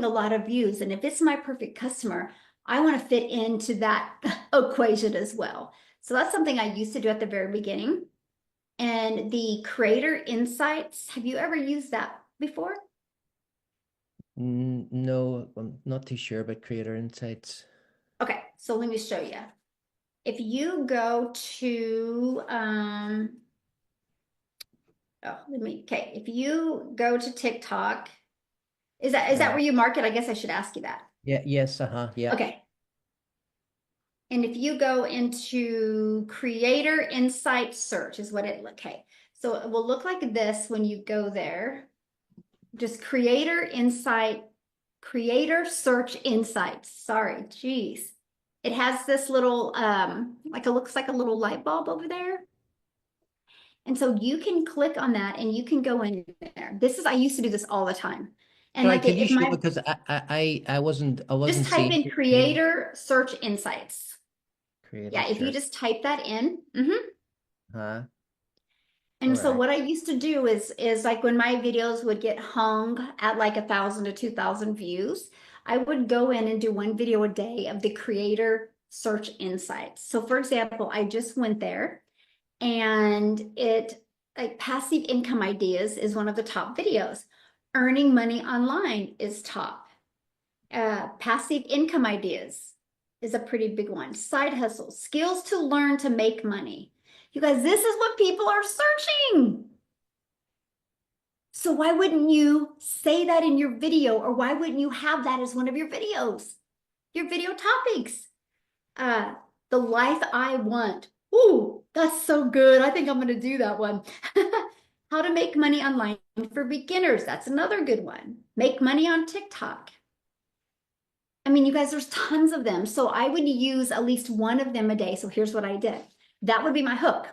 getting a lot of views. And if it's my perfect customer, I want to fit into that equation as well. So that's something I used to do at the very beginning. And the creator insights, have you ever used that before? No, I'm not too sure about creator insights. Okay, so let me show you. If you go to, okay, if you go to TikTok, is that Uh, where you mark it? I guess I should ask you that. yeah, yes, yeah. Okay. And if you go into creator insight search is what okay. So it will look like this when you go there. Just creator search insights. Sorry, geez. It has this little like it looks like a little light bulb over there. And so you can click on that and you can go in there. I used to do this all the time. And Sorry, like can you if show, my because I just wasn't type seeing in your screen. creator search insights. Creator Yeah, if you search. just type that in. Huh? All And so right. what I used to do is like when my videos would get hung at like 1,000 to 2,000 views, I would go in and do one video a day of the creator search insights. So for example, I just went there and it like passive income ideas is one of the top videos. Earning money online is top. Passive income ideas is a pretty big one. Side hustles, skills to learn to make money. You guys, this is what people are searching. So why wouldn't you say that in your video, or why wouldn't you have that as one of your videos, your video topics? Uh, the life I want. Ooh, that's so good. I think I'm going to do that one. How to make money online for beginners. That's another good one. Make money on TikTok. I mean, you guys, there's tons of them. So I would use at least one of them a day. So here's what I did. That would be my hook.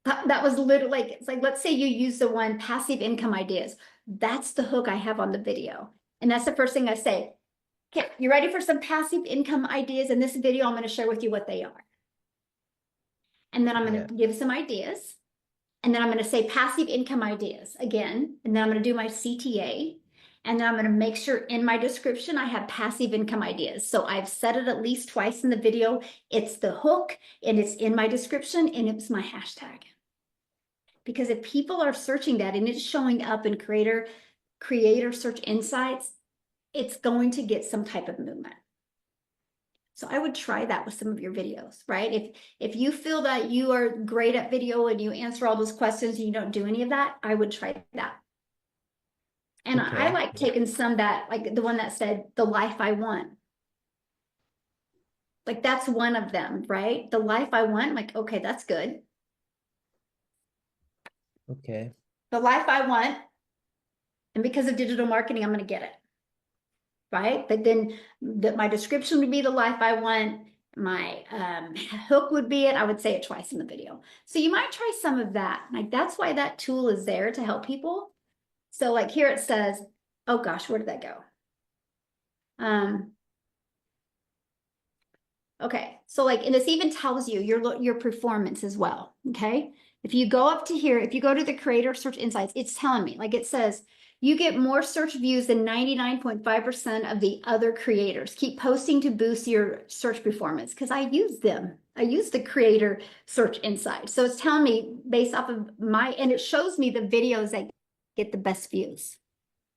That was literally like, it's like, let's say you use the one passive income ideas. That's the hook I have on the video. And that's the first thing I say. Okay, you ready for some passive income ideas? In this video, I'm going to share with you what they are. And then I'm going Yeah. to give some ideas. And then I'm going to say passive income ideas again. And then I'm going to do my CTA. And then I'm going to make sure in my description I have passive income ideas. So I've said it at least twice in the video. It's the hook and it's in my description and it's my hashtag. Because if people are searching that and it's showing up in creator search insights, it's going to get some type of movement. So I would try that with some of your videos, right? If you feel that you are great at video and you answer all those questions and you don't do any of that, I would try that. And I Okay. like taking some that, like the one that said, the life I want. Like that's one of them, right? The life I want, like, okay, that's good. Okay. The life I want. And because of digital marketing, I'm going to get it, right? But then my description would be the life I want. My hook would be it. I would say it twice in the video. So you might try some of that. Like that's why that tool is there to help people. So like here it says, oh gosh, where did that go? Okay, so like, and this even tells you your performance as well. Okay, if you go up to here, if you go to the creator search insights, it's telling me, like it says, you get more search views than 99.5% of the other creators. Keep posting to boost your search performance because I use them. I use the creator search insights. So it's telling me based off of and it shows me the videos that get the best views.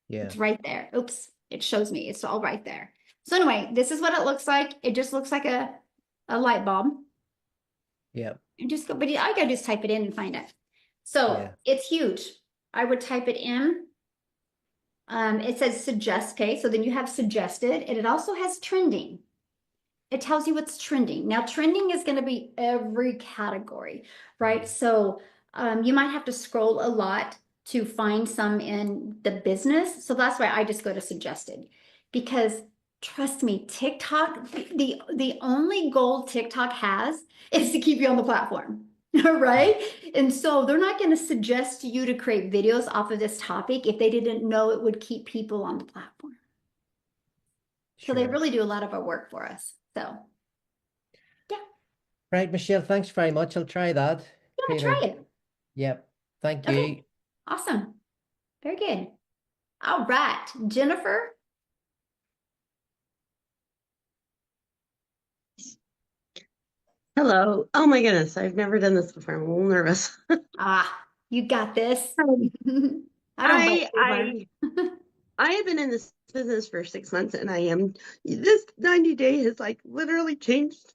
Yeah. It's right there. Oops, it shows me. It's all right there. So anyway, this is what it looks like. It just looks like a light bulb. Yeah. And just go, but I gotta just type it in and find it. So Yeah. it's huge. I would type it in. It says suggest, okay, so then you have suggested, and it also has trending. It tells you what's trending. Now, trending is going to be every category, right? So you might have to scroll a lot to find some in the business. So that's why I just go to suggested because trust me, TikTok, the only goal TikTok has is to keep you on the platform. Yeah. Right? And so they're not going to suggest you to create videos off of this topic if they didn't know it would keep people on the platform. So they Sure. really do a lot of our work for us. So yeah. Right, Michelle, thanks very much. I'll try that. Yeah, try Creator. it. Yep. Thank Okay, you. awesome. Very good. All right, Jennifer. Hello. Oh my goodness, I've never done this before. I'm a little nervous. You got this. Um, I don't believe I her. I I have been in this business for 6 months and I am this 90 day has like literally changed.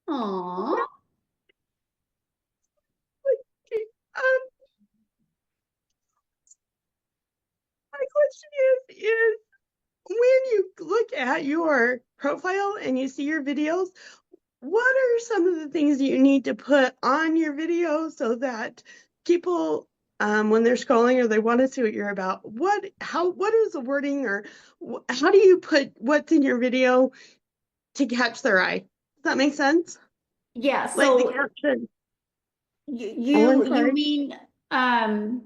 Aw. Um, my question is when you look at your profile and you see your videos, what are some of the things that you need to put on your video so that people, when they're scrolling or they want to see what you're about, what is the wording or how do you put what's in your video to catch their eye? Does that make sense? Yeah, Like the so caption. you Oh, I'm you sorry. mean um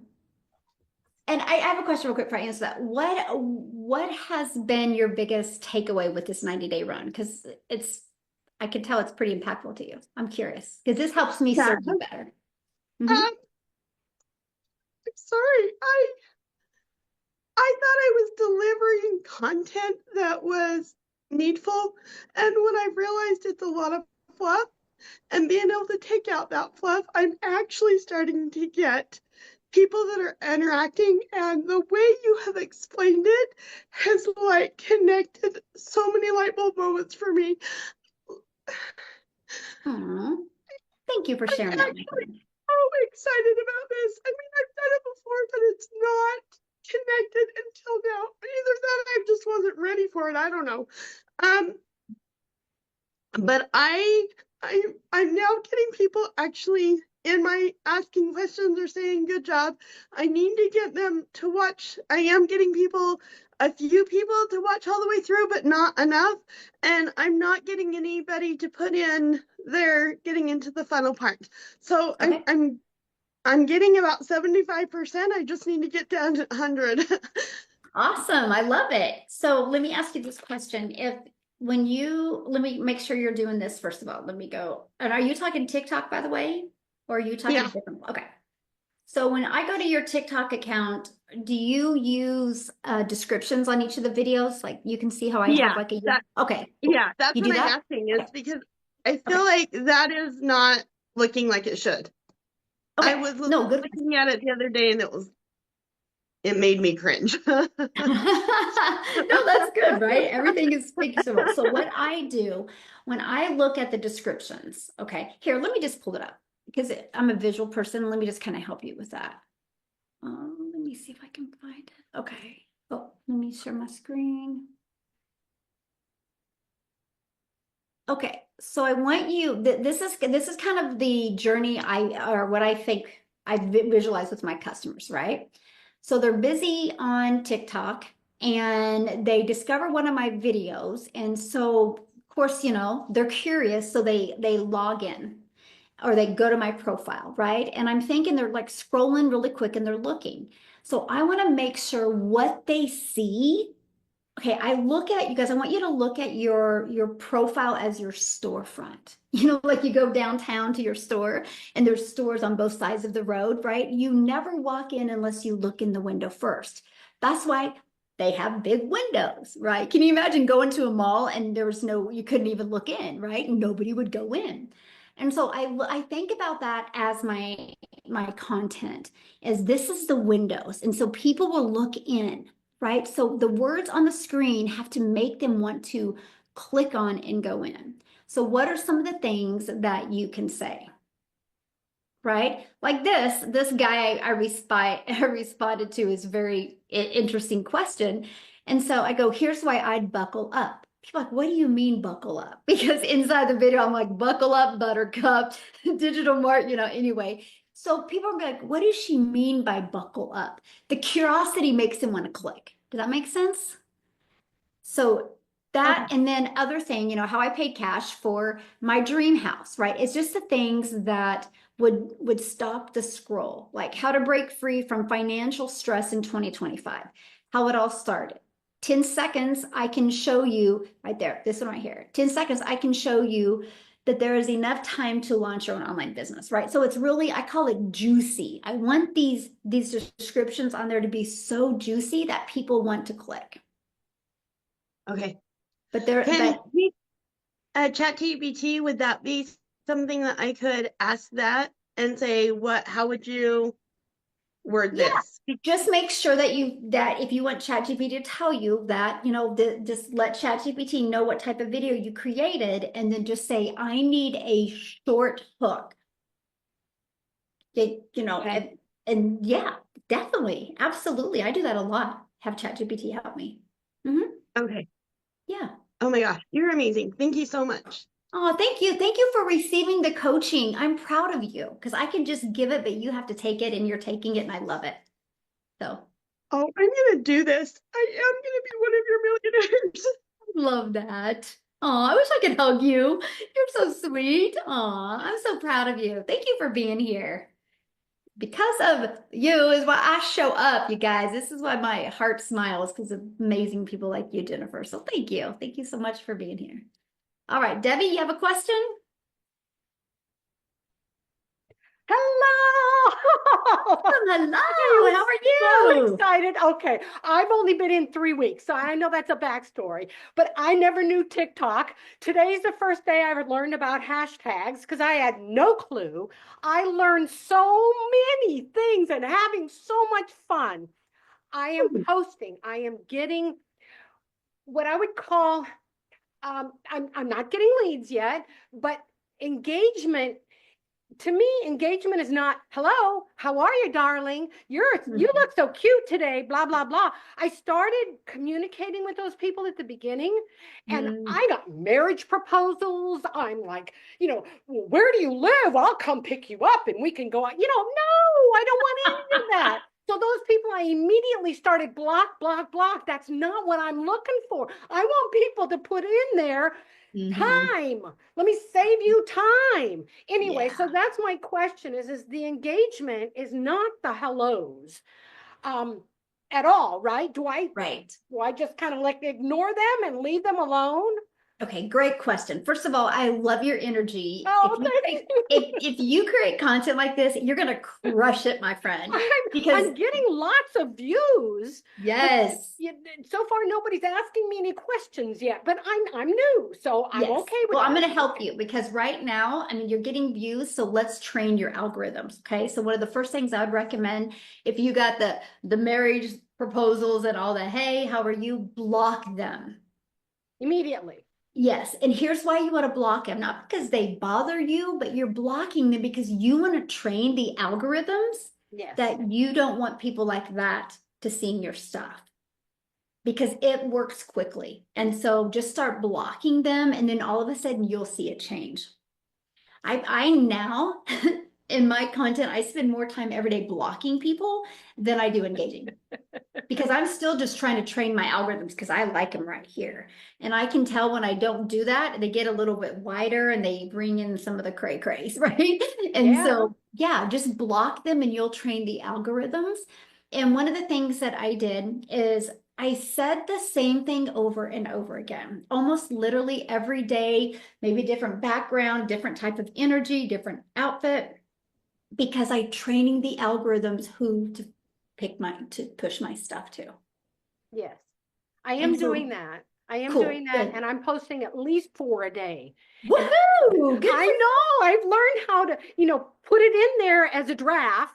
and I have a question real quick before I answer that. What has been your biggest takeaway with this 90-day run? Because I can tell it's pretty impactful to you. I'm curious because this helps me Yeah. serve you better. Hmm. I'm sorry. I thought I was delivering content that was needful, and when I realized it's a lot of fluff, and being able to take out that fluff, I'm actually starting to get people that are interacting. And the way you have explained it has like connected so many light bulb moments for me. Aw, thank you for I'm sharing that, my actually friend. so excited about this. I mean, I've done it before, but it's not connected until now. Either that I just wasn't ready for it. I don't know. Um, but I'm now getting people actually in my asking questions or saying good job. I need to get them to watch. I am getting people, a few people to watch all the way through, but not enough. And I'm not getting anybody to put in their getting into the funnel part. So Okay. I'm getting about 75%. I just need to get down to 100. Awesome. I love it. So let me ask you this question. If when you let me make sure you're doing this first of all. Let me go. And are you talking TikTok, by the way? Or are you talking Yeah. different? Okay. So when I go to your TikTok account, do you use descriptions on each of the videos? Like you can see how I have Yeah. like a, That okay, cool. Yeah, that's You do what I'm that? asking is Okay. because I feel Okay. like that is not looking like it should. I Okay. was No, good. looking at it the other day and it made me cringe. No, that's good, right? Everything is fixable. So what I do when I look at the descriptions, okay, here, let me just pull it up because I'm a visual person. Let me just kind of help you with that. Let me see if I can find it. Okay. Oh, let me share my screen. Okay, so I want you, this is kind of the journey or what I think I visualize with my customers, right? So they're busy on TikTok and they discover one of my videos. And so, of course, they're curious, so they log in or they go to my profile, right? And I'm thinking they're like scrolling really quick and they're looking. So I want to make sure what they see. Okay, I look at you guys, I want you to look at your profile as your storefront. Like you go downtown to your store and there's stores on both sides of the road, right? You never walk in unless you look in the window first. That's why they have big windows, right? Can you imagine going to a mall and there was you couldn't even look in, right? Nobody would go in. And so I think about that as my content is this is the windows. And so people will look in, right? So the words on the screen have to make them want to click on and go in. So what are some of the things that you can say? Right? Like this guy I responded to his very interesting question. And so I go, here's why I'd buckle up. People are like, what do you mean buckle up? Because inside the video, I'm like, buckle up, buttercup, digital mart, anyway. So people are like, what does she mean by buckle up? The curiosity makes them want to click. Does that make sense? So that, Okay. and then other thing, how I paid cash for my dream house, right? It's just the things that would stop the scroll, like how to break free from financial stress in 2025, how it all started. 10 seconds, I can show you right there, this one right here. 10 seconds, I can show you that there is enough time to launch your own online business, right? So it's really, I call it juicy. I want these descriptions on there to be so juicy that people want to click. Okay. But there, Can but we? ChatGPT, would that be something that I could ask that and say, how would you word Yeah. this? Just make sure that if you want ChatGPT to tell you that, just let ChatGPT know what type of video you created, and then just say, I need a short hook. Okay. And yeah, definitely, absolutely. I do that a lot. Have ChatGPT help me. Okay. Yeah. Oh my gosh, you're amazing. Thank you so much. Oh, thank you. Thank you for receiving the coaching. I'm proud of you because I can just give it, but you have to take it, and you're taking it, and I love it. So Oh, I'm gonna do this. I am gonna be one of your millionaires. love that. Oh, I wish I could hug you. You're so sweet. Oh, I'm so proud of you. Thank you for being here. Because of you is why I show up, you guys. This is why my heart smiles because of amazing people like you, Jennifer. So thank you. Thank you so much for being here. All right, Debbie, you have a question? Hello! Hello, I'm how are so you? excited. Okay, I've only been in 3 weeks, so I know that's a backstory, but I never knew TikTok. Today's the first day I learned about hashtags because I had no clue. I learned so many things and having so much fun. I am posting, I am getting what I would call, I'm not getting leads yet, but engagement. To me, engagement is not, hello, how are you, darling? You look so cute today, blah, blah, blah. I started communicating with those people at the beginning, and Mm. I got marriage proposals. I'm like, "Well, where do you live? I'll come pick you up and we can go out." No, I don't want any of that. So those people, I immediately started block, block, block. That's not what I'm looking for. I want people to put in there time. Let me save you time. Anyway, Yeah, so that's my question is the engagement is not the hellos at all, right? right. Do I just kind of like ignore them and leave them alone? Okay, great question. First of all, I love your energy. Oh, thank you. If you create content like this, you're gonna crush it, my friend. Because I'm getting lots of views, but yes, so far nobody's asking me any questions yet. But I'm new, so I'm yes. okay with Well, I'm that. gonna I'm help okay. you because right now, I mean, you're getting views, so let's train your algorithms. Okay. So one of the first things I would recommend if you got the marriage proposals and all that, hey, how are you? Block them. Immediately. Yes, and here's why you want to block them, not because they bother you, but you're blocking them because you want to train the algorithms Yes. that you don't want people like that to seeing your stuff because it works quickly. And so just start blocking them, and then all of a sudden you'll see a change. I now in my content, I spend more time every day blocking people than I do engaging because I'm still just trying to train my algorithms because I like them right here. And I can tell when I don't do that, they get a little bit wider and they bring in some of the cray crays, right? And Yeah. so, yeah, just block them and you'll train the algorithms. And one of the things that I did is I said the same thing over and over again, almost literally every day, maybe different background, different type of energy, different outfit, because I training the algorithms who to to push my stuff to. Yes. I am And doing so that. I am doing cool, that, good. and I'm posting at least 4 a day. And Woohoo! Good I know I've learned how to, put it in there as a draft.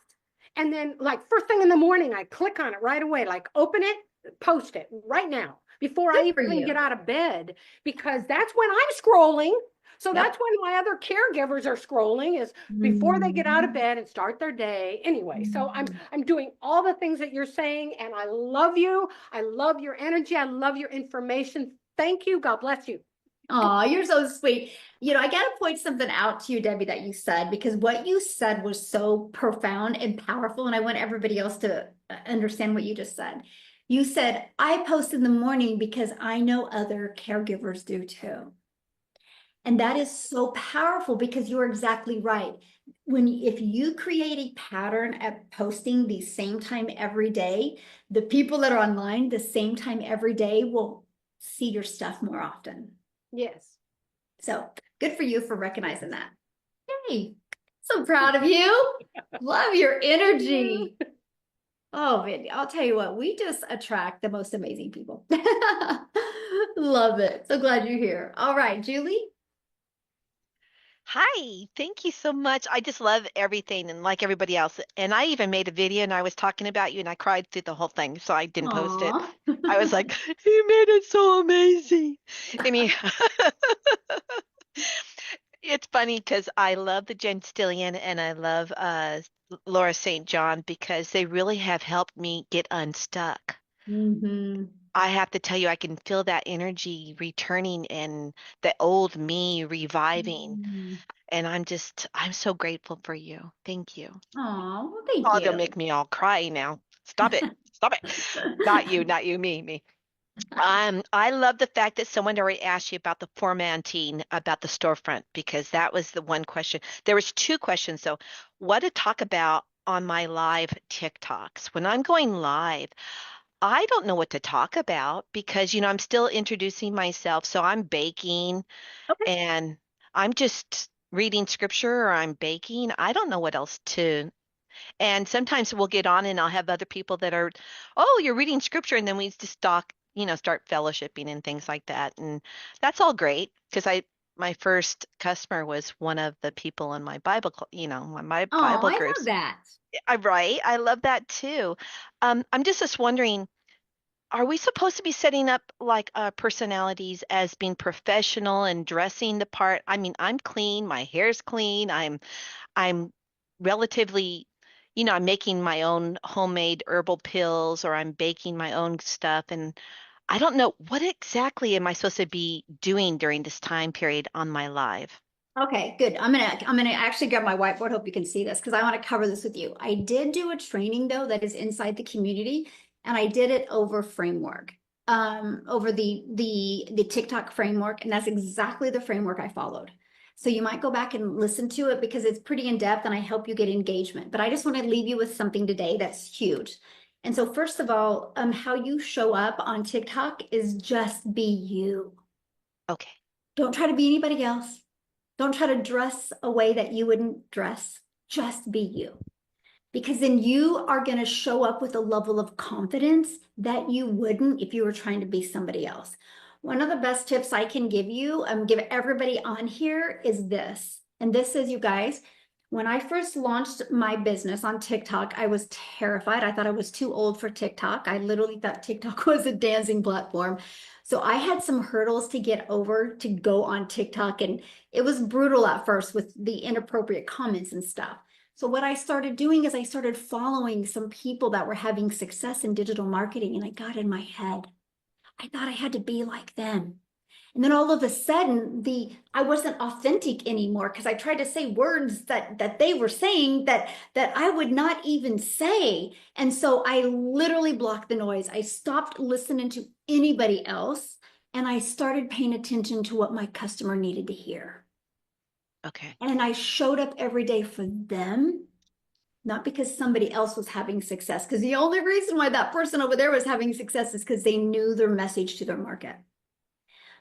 And then, like, first thing in the morning, I click on it right away, like, open it, post it right now before I for even get you. out of bed, because that's when I'm scrolling. So that's Yep. when my other caregivers are scrolling, is before they get out of bed and start their day. Anyway, so I'm doing all the things that you're saying, and I love you. I love your energy. I love your information. Thank you. God bless you. Oh, you're so sweet. I got to point something out to you, Debbie, that you said, because what you said was so profound and powerful. And I want everybody else to understand what you just said. You said, I post in the morning because I know other caregivers do too. And that is so powerful because you're exactly right. If you create a pattern at posting the same time every day, the people that are online the same time every day will see your stuff more often. Yes. So good for you for recognizing that. Hey, so proud of you. Love your energy. Oh, Vinny, I'll tell you what, we just attract the most amazing people. Love it. So glad you're here. All right, Julie. Hi, thank you so much. I just love everything and like everybody else. And I even made a video and I was talking about you and I cried through the whole thing, so I didn't post it. Aw. I was like, you made it so amazing. Anyhow, it's funny because I love the Jen Stillian and I love Laura St. John because they really have helped me get unstuck. Hmm. I have to tell you, I can feel that energy returning and the old me reviving. And I'm so grateful for you. Thank you. Oh, well, thank Oh, don't you. make me all cry now. Stop it. Stop it. Not you, me. I love the fact that someone already asked you about the formatting about the storefront because that was the one question. There was two questions though. What to talk about on my live TikToks. When I'm going live, I don't know what to talk about because I'm still introducing myself. So I'm baking Okay. and I'm just reading scripture or I'm baking. I don't know what else to. And sometimes we'll get on and I'll have other people that are, oh, you're reading scripture. And then we just start fellowshipping and things like that. And that's all great because my first customer was one of the people in my Bible, my Oh, Bible I love groups. that. I'm right. I love that too. I'm just wondering, are we supposed to be setting up like personalities as being professional and dressing the part? I mean, I'm clean, my hair's clean, I'm relatively, I'm making my own homemade herbal pills or I'm baking my own stuff and I don't know what exactly am I supposed to be doing during this time period on my live? Okay, good. I'm gonna actually grab my whiteboard. Hope you can see this because I want to cover this with you. I did do a training though that is inside the community, and I did it over framework, over the TikTok framework, and that's exactly the framework I followed. So you might go back and listen to it because it's pretty in depth, and I help you get engagement. But I just want to leave you with something today that's huge. And so first of all, how you show up on TikTok is just be you. Okay. Don't try to be anybody else. Don't try to dress a way that you wouldn't dress. Just be you. Because then you are going to show up with a level of confidence that you wouldn't if you were trying to be somebody else. One of the best tips I can give everybody on here is this. And this is, you guys, when I first launched my business on TikTok, I was terrified. I thought I was too old for TikTok. I literally thought TikTok was a dancing platform. So I had some hurdles to get over to go on TikTok. And it was brutal at first with the inappropriate comments and stuff. So what I started doing is I started following some people that were having success in digital marketing, and I got in my head. I thought I had to be like them. And then all of a sudden, I wasn't authentic anymore because I tried to say words that they were saying that I would not even say. And so I literally blocked the noise. I stopped listening to anybody else and I started paying attention to what my customer needed to hear. Okay. And I showed up every day for them, not because somebody else was having success. Because the only reason why that person over there was having success is because they knew their message to their market.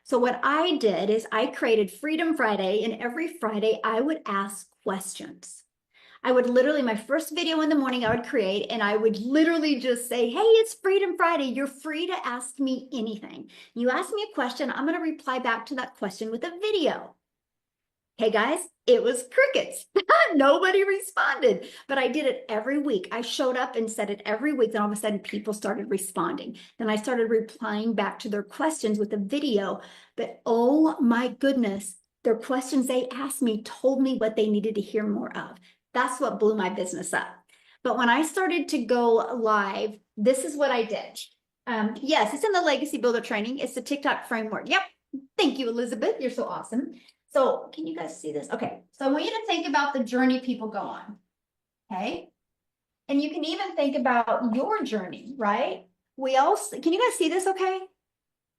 So what I did is I created Freedom Friday, and every Friday I would ask questions. I would literally, my first video in the morning I would create, and I would literally just say, hey, it's Freedom Friday. You're free to ask me anything. You ask me a question, I'm going to reply back to that question with a video. Hey guys, it was crickets. Nobody responded, but I did it every week. I showed up and said it every week. Then all of a sudden people started responding. Then I started replying back to their questions with a video. But oh my goodness, their questions they asked me told me what they needed to hear more of. That's what blew my business up. But when I started to go live, this is what I did. Yes, it's in the Legacy Builder training. It's the TikTok framework. Yep. Thank you, Elizabeth. You're so awesome. So can you guys see this? Okay, so I want you to think about the journey people go on, okay? And you can even think about your journey, right? Can you guys see this okay?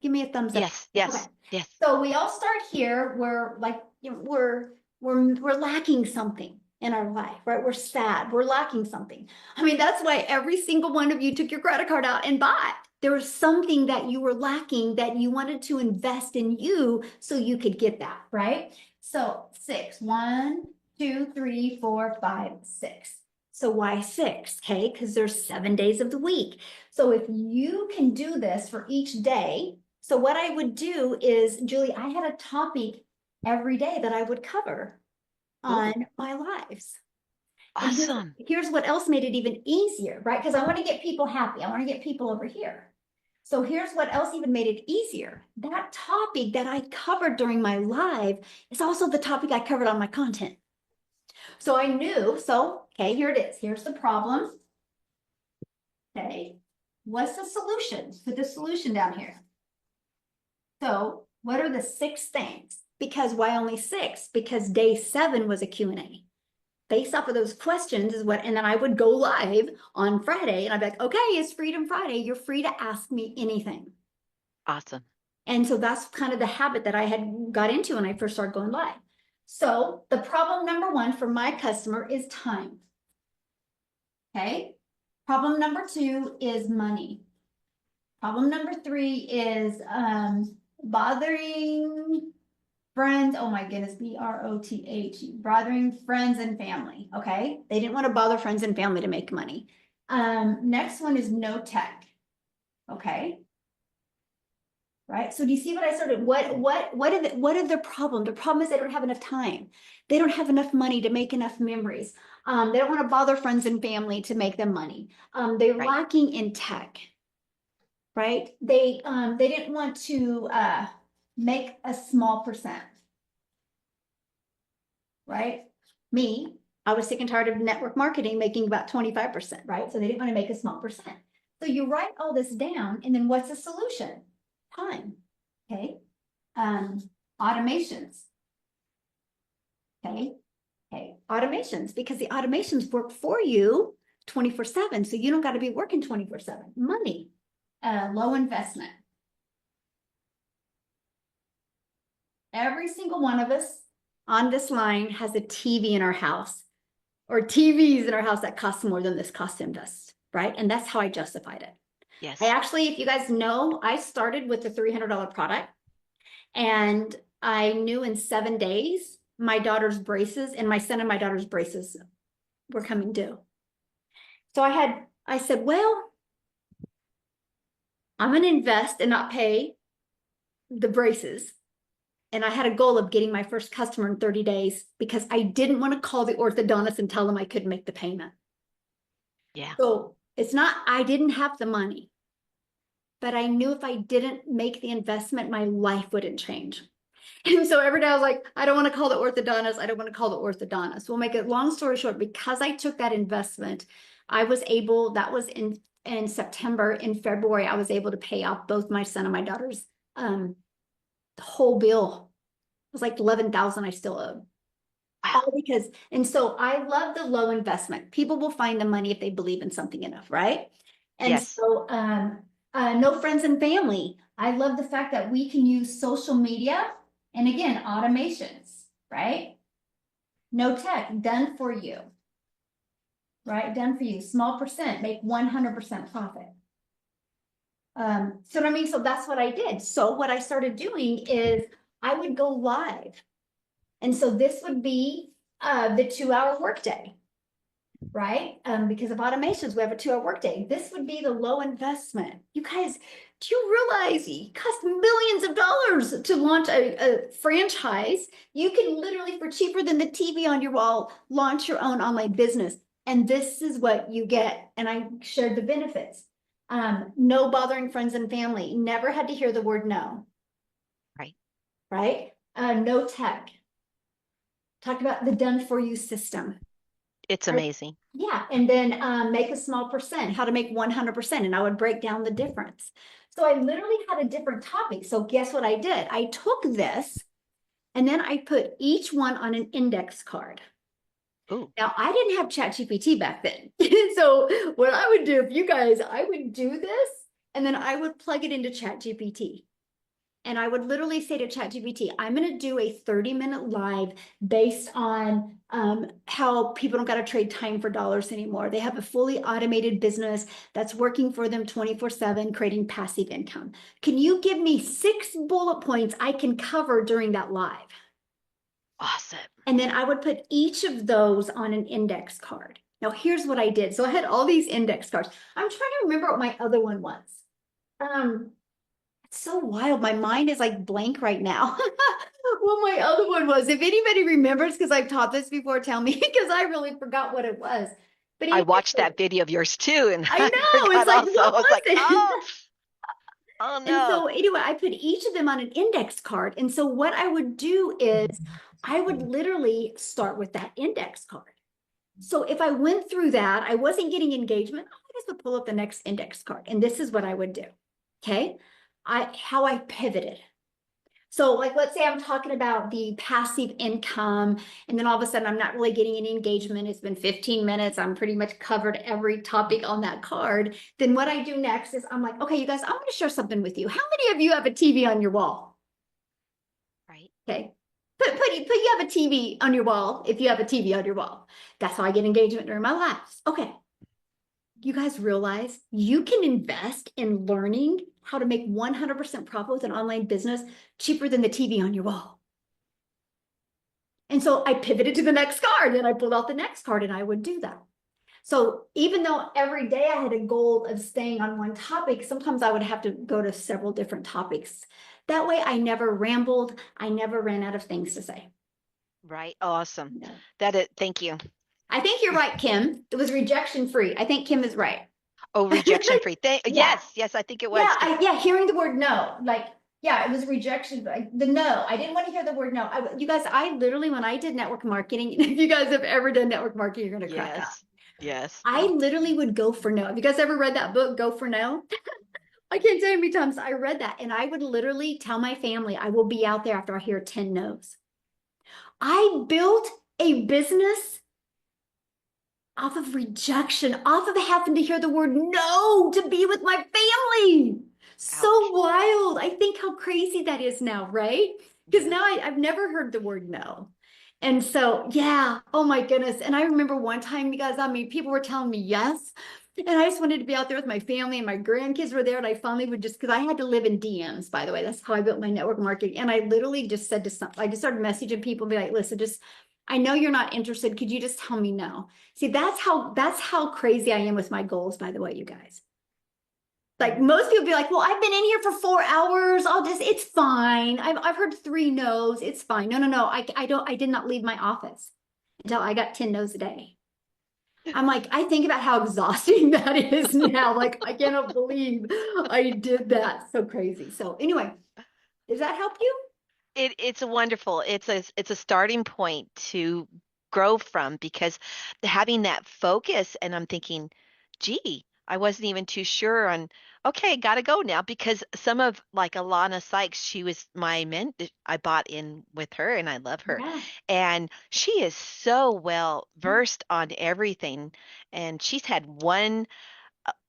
Give me a thumbs up. Yes, Okay. yes, yes. So we all start here, we're like, we're lacking something in our life, right? We're sad, we're lacking something. I mean, that's why every single one of you took your credit card out and bought. There was something that you were lacking that you wanted to invest in you so you could get that, right? So 6, 1, 2, 3, 4, 5, 6. So why 6? Okay, because there's 7 days of the week. So if you can do this for each day, so what I would do is, Julie, I had a topic every day that I would cover. on my lives. And Awesome. here's what else made it even easier, right? Because I want to get people happy. I want to get people over here. So here's what else even made it easier. That topic that I covered during my live is also the topic I covered on my content. So I knew, okay, here it is. Here's the problem. Okay, what's the solution? Put the solution down here. So what are the 6 things? Because why only 6? Because day 7 was a Q&A. Based off of those questions is what, and then I would go live on Friday and I'd be like, okay, it's Freedom Friday. You're free to ask me anything. Awesome. And so that's kind of the habit that I had got into when I first started going live. So the problem number 1 for my customer is time. Okay. Problem number 2 is money. Problem number 3 is bothering friends. Oh my goodness, BROTH, bothering friends and family. Okay. They didn't want to bother friends and family to make money. Next one is no tech. Okay. Right. So do you see what I started? What are their problem? The problem is they don't have enough time. They don't have enough money to make enough memories. They don't want to bother friends and family to make them money. They're Right. lacking in tech. Right. They didn't want to make a small percent. Right. Me, I was sick and tired of network marketing making about 25%. Right. So they didn't want to make a small percent. So you write all this down, and then what's the solution? Time. Okay. Automations. Okay. Automations, because the automations work for you 24/7. So you don't got to be working 24/7. Money. Low investment. Every single one of us on this line has a TV in our house or TVs in our house that cost more than this cost to invest, right? And that's how I justified it. Yes. I actually, if you guys know, I started with a $300 product, and I knew in 7 days my daughter's braces and my son and my daughter's braces were coming due. So I said, well, I'm going to invest and not pay the braces. And I had a goal of getting my first customer in 30 days because I didn't want to call the orthodontist and tell them I couldn't make the payment. Yeah. So it's not, I didn't have the money, but I knew if I didn't make the investment, my life wouldn't change. And so every day I was like, I don't want to call the orthodontist. I don't want to call the orthodontist. We'll make it long story short, because I took that investment, I was able, that was in September. In February, I was able to pay off both my son and my daughter's the whole bill. It was like 11,000 I still owed. Wow. All because, and so I love the low investment. People will find the money if they believe in something enough, right? And Yes. so no friends and family. I love the fact that we can use social media and again, automations, right? No tech, done for you, right? Done for you, small percent, make 100% profit. So what I mean, so that's what I did. So what I started doing is I would go live. And so this would be the 2-hour workday, right? Because of automations, we have a 2-hour workday. This would be the low investment. You guys, do you realize it costs millions of dollars to launch a franchise? You can literally, for cheaper than the TV on your wall, launch your own online business. And this is what you get. And I shared the benefits. No bothering friends and family. Never had to hear the word no. Right. Right? No tech. Talk about the done for you system. It's amazing. Yeah. And then make a small percent, how to make 100%. And I would break down the difference. So I literally had a different topic. So guess what I did? I took this and then I put each one on an index card. Ooh. Now I didn't have ChatGPT back then. So what I would do, if you guys, I would do this and then I would plug it into ChatGPT. And I would literally say to ChatGPT, I'm going to do a 30-minute live based on how people don't got to trade time for dollars anymore. They have a fully automated business that's working for them 24/7, creating passive income. Can you give me 6 bullet points I can cover during that live? Awesome. And then I would put each of those on an index card. Now, here's what I did. So I had all these index cards. I'm trying to remember what my other one was. I It's so wild. My mind is like blank right now. Well, my other one was, if anybody remembers, because I've taught this before, tell me, because I really forgot what it was. But I anyway, watched so that video of yours too, and I I know it's forgot like, also. I what was was like, it? oh And no. so anyway, I put each of them on an index card. And so what I would do is I would literally start with that index card. So if I went through that, I wasn't getting engagement, I just would pull up the next index card. And this is what I would do. Okay. How I pivoted. So like, let's say I'm talking about the passive income, and then all of a sudden I'm not really getting any engagement. It's been 15 minutes. I'm pretty much covered every topic on that card. Then what I do next is I'm like, okay, you guys, I'm going to share something with you. How many of you have a TV on your wall? Right. Okay. Put you have a TV on your wall if you have a TV on your wall. That's how I get engagement during my lives. Okay. You guys realize you can invest in learning how to make 100% profit with an online business cheaper than the TV on your wall. And so I pivoted to the next card and I pulled out the next card and I would do that. So even though every day I had a goal of staying on one topic, sometimes I would have to go to several different topics. That way I never rambled. I never ran out of things to say. Right. Awesome. No. Thank you. I think you're right, Kim. It was rejection free. I think Kim is right. Oh, rejection free. Yeah. Yes, I think it was. Yeah, hearing the word no, like, yeah, it was rejection. The no, I didn't want to hear the word no. You guys, I literally, when I did network marketing, if you guys have ever done network marketing, you're gonna crack up. Yes. Yes. I literally would go for no. Have you guys ever read that book, Go for No? I can't tell you how many times I read that, and I would literally tell my family I will be out there after I hear 10 no's. I built a business off of rejection, off of having to hear the word no to be with my family. So Ouch. wild. I think how crazy that is now, right? Because now I've never heard the word no. And so, yeah, oh my goodness. And I remember one time, you guys, I mean, people were telling me yes. And I just wanted to be out there with my family, and my grandkids were there. And I finally would just, because I had to live in DMs, by the way. That's how I built my network marketing. And I literally just said to some, I just started messaging people and be like, listen, just, I know you're not interested. Could you just tell me no? See, that's how crazy I am with my goals, by the way, you guys. Like most people be like, well, I've been in here for 4 hours. It's fine. I've heard 3 no's. It's fine. No. I did not leave my office until I got 10 no's a day. I'm like, I think about how exhausting that is now. Like, I cannot believe I did that. So crazy. So anyway, does that help you? It's wonderful. It's a starting point to grow from, because having that focus, and I'm thinking, gee, I wasn't even too sure on, okay, gotta go now, because some of, like Alana Sykes, she was my I bought in with her and I love her. Yeah. And she is so well versed on everything. And she's had one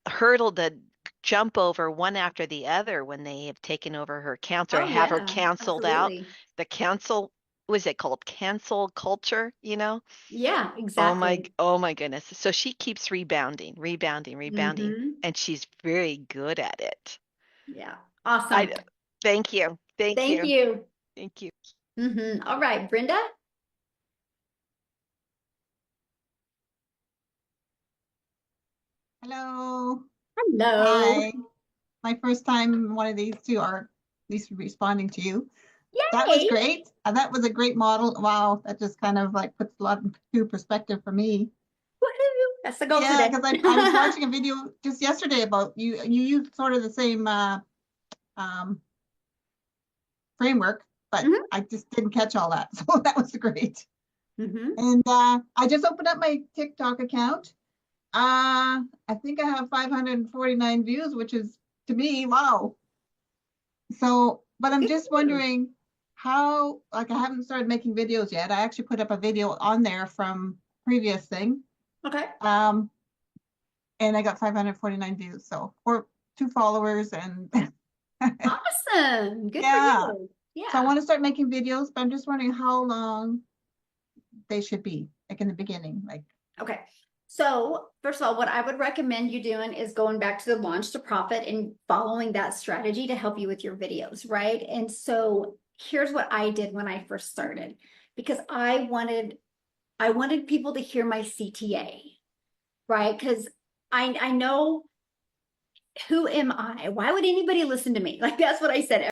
hurdle to jump over one after the other when they have taken over her accounts or Oh have her yeah, canceled out. absolutely. The cancel, was it called cancel culture, you know? Yeah, exactly. Oh my goodness. So she keeps rebounding, Mm-hmm. and she's very good at it. Yeah. I Awesome. thank you. Thank Thank you. you. Thank you. Mm-hmm. All right, Brenda. Hello. Hello. Hi. My first time in one of these two, or at least responding to you. That was Yay. great. That was a great model. Wow, that just kind of like puts a lot into perspective for me. Woohoo. That's the goal Yeah, today. because I was watching a video just yesterday about you. You used sort of the same um, framework, but Mhm. I just didn't catch all that. So that was great. Mhm. And I just opened up my TikTok account. I think I have 549 views, which is to me, wow. So, but I'm Good just for you. wondering how, like, I haven't started making videos yet. I actually put up a video on there from previous thing. Okay. Um, and I got 549 views. So, or 2 followers and Awesome. Good for yeah. you. So I Yeah. want to start making videos, but I'm just wondering how long they should be, like in the beginning, like, Okay. So first of all, what I would recommend you doing is going back to the launch to profit and following that strategy to help you with your videos, right? And so here's what I did when I first started, because I wanted people to hear my CTA, right? Because I know who am I? Why would anybody listen to me? Like, that's what I said.